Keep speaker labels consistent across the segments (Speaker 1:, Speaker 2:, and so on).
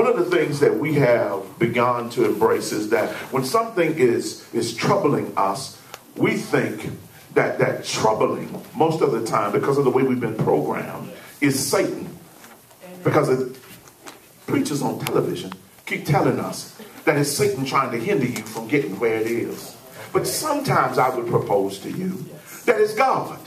Speaker 1: One of the things that we have begun to embrace is that when something is troubling us, we think that troubling, most of the time, because of the way we've been programmed, is Satan. Because preachers on television keep telling us that it's Satan trying to hinder you from getting where it is. But sometimes I would propose to you that it's God.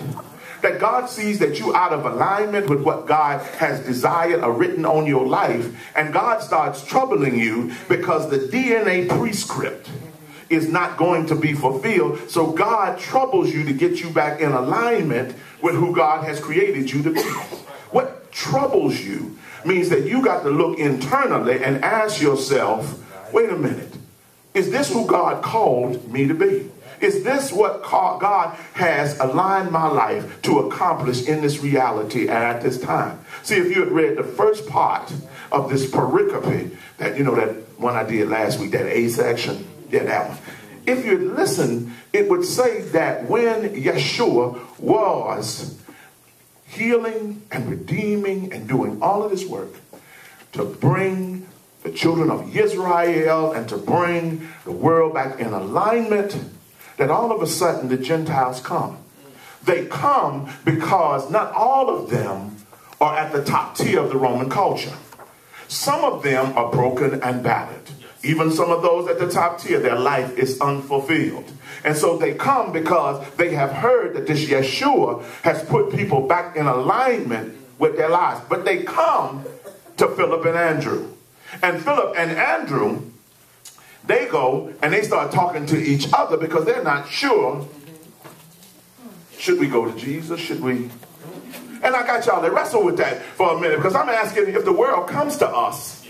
Speaker 1: That God sees that you're out of alignment with what God has desired or written on your life, and God starts troubling you because the DNA prescript is not going to be fulfilled. So God troubles you to get you back in alignment with who God has created you to be. What troubles you means that you got to look internally and ask yourself, wait a minute, is this who God called me to be? Is this what God has aligned my life to accomplish in this reality at this time? See, if you had read the first part of this pericope, that one I did last week, that A section, yeah, that one. If you had listened, it would say that when Yeshua was healing and redeeming and doing all of this work to bring the children of Israel and to bring the world back in alignment, that all of a sudden the Gentiles come. They come because not all of them are at the top tier of the Roman culture. Some of them are broken and battered. Even some of those at the top tier, their life is unfulfilled. And so they come because they have heard that this Yeshua has put people back in alignment with their lives. But they come to Philip and Andrew. And Philip and Andrew, they go and they start talking to each other because they're not sure. Should we go to Jesus? Should we? And I got y'all to wrestle with that for a minute, because I'm asking, if the world comes to us,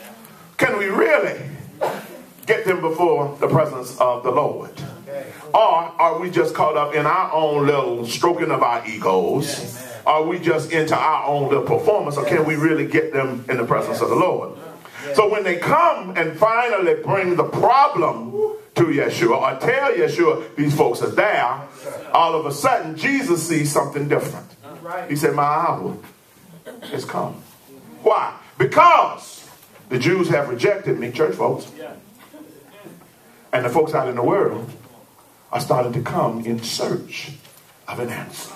Speaker 1: can we really get them before the presence of the Lord? Or are we just caught up in our own little stroking of our egos? Are we just into our own little performance? Or can we really get them in the presence of the Lord? So when they come and finally bring the problem to Yeshua, or tell Yeshua these folks are there, all of a sudden Jesus sees something different. He said, my hour has come. Why? Because the Jews have rejected me, church folks. And the folks out in the world are starting to come in search of an answer.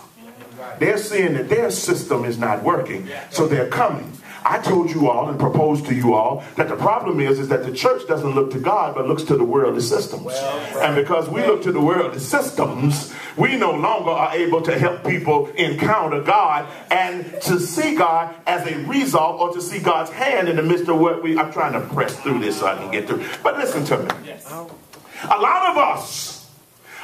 Speaker 1: They're seeing that their system is not working, so they're coming. I told you all and proposed to you all that the problem is that the church doesn't look to God, but looks to the worldly systems. And because we look to the worldly systems, we no longer are able to help people encounter God and to see God as a result, or to see God's hand in the midst of what I'm trying to press through this so I can get through. But listen to me. A lot of us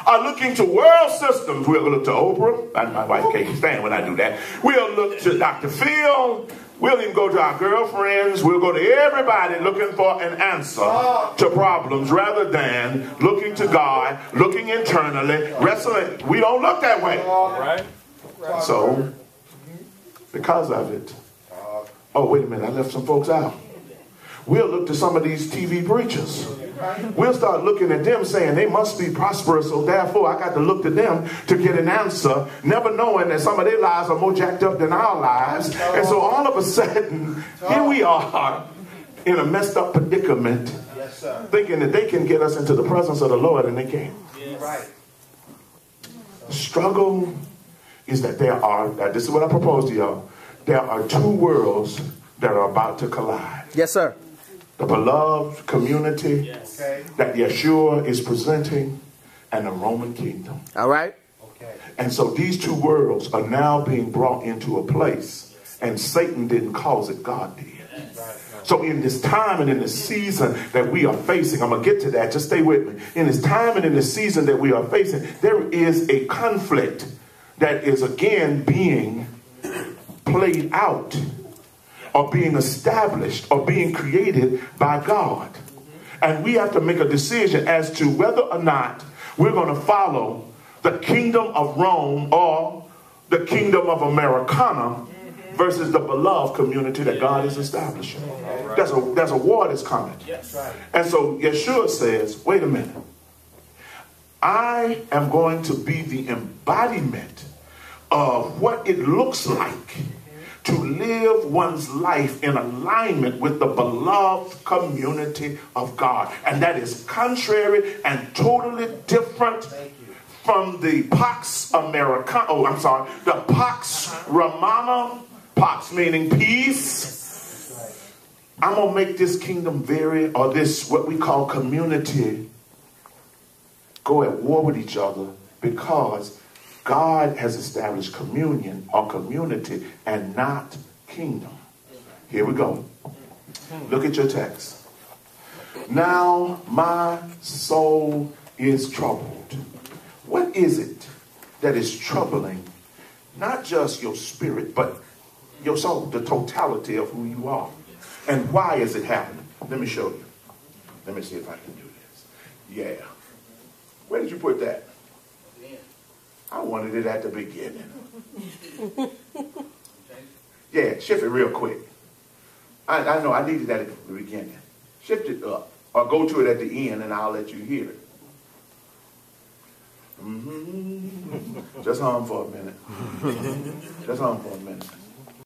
Speaker 1: are looking to world systems. We'll look to Oprah, and my wife can't stand when I do that. We'll look to Dr. Phil. We'll even go to our girlfriends. We'll go to everybody looking for an answer to problems, rather than looking to God, looking internally, wrestling. We don't look that way. So, because of it, oh, wait a minute, I left some folks out. We'll look to some of these TV preachers. We'll start looking at them saying they must be prosperous, so therefore I got to look to them to get an answer, never knowing that some of their lives are more jacked up than our lives. And so all of a sudden, here we are in a messed up predicament, thinking that they can get us into the presence of the Lord, and they can't. The struggle is that this is what I propose to y'all, there are two worlds that are about to collide.
Speaker 2: Yes, sir.
Speaker 1: The beloved community that Yeshua is presenting, and the Roman kingdom.
Speaker 2: All right.
Speaker 1: And so these two worlds are now being brought into a place, and Satan didn't cause it, God did. So in this time and in this season that we are facing, I'm going to get to that, just stay with me. In this time and in this season that we are facing, there is a conflict that is again being played out, or being established, or being created by God. And we have to make a decision as to whether or not we're going to follow the kingdom of Rome or the kingdom of Americana versus the beloved community that God is establishing. There's a war that's coming. And so Yeshua says, wait a minute. I am going to be the embodiment of what it looks like to live one's life in alignment with the beloved community of God. And that is contrary and totally different from the Pax Americana, the Pax Romana, Pax meaning peace. I'm going to make this kingdom this, what we call community, go at war with each other because God has established communion or community and not kingdom. Here we go. Look at your text. Now my soul is troubled. What is it that is troubling not just your spirit, but your soul, the totality of who you are? And why is it happening? Let me show you. Let me see if I can do this. Yeah. Where did you put that? I wanted it at the beginning. Yeah, shift it real quick. I know I needed that at the beginning. Shift it up. Or go to it at the end and I'll let you hear it. Just hum for a minute. Just hum for a minute.